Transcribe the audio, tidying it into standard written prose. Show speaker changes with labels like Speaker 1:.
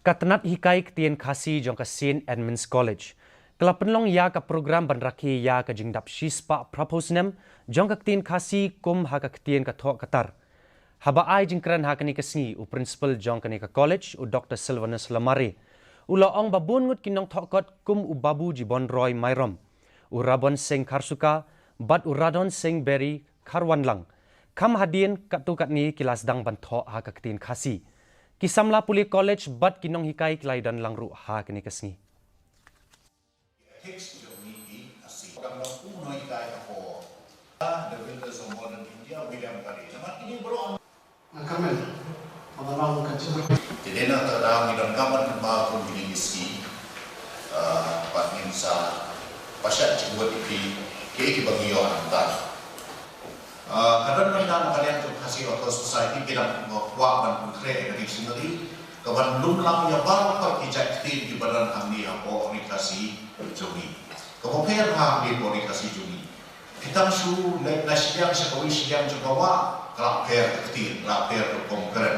Speaker 1: Katanat hikai Ktien Khasi Jong Edmund'S College. Kala Pynlong ya ka program ban Rakhe ya ka jingdap shispa Snem Jong Ktien Khasi kum ha ka Ktien ka thok katar. Haba ai jingkran ha kani kasngi u principal Jong kani ka college u Dr. Silvanus Lamare. Ula ong babun ngut kinong thokot kum u babu jibon Roy Mairom. U Rabon Sing Karsuka bat u Radon Sing Berry Karwanlang. Kam hadien katukat ni kilas dang ban thok ha ka Ktien Khasi. Kisamla puli college bat kinong hikai klai dan langru ha kini kasngi.
Speaker 2: Jadi nak terang dan kawan mahu memiliki panen sa pasal cuba di ke bagi orang tak. Kadang-kadang kalian tu kasih atau society kita buat dan dari sendiri. Kawan lumlang yang baru pergi di badan kami apa komunikasi jogi. Kemudian kami komunikasi jogi. Kita su nasihat sekolah siang coba Rakhe Ktien, Rakhe Prokram.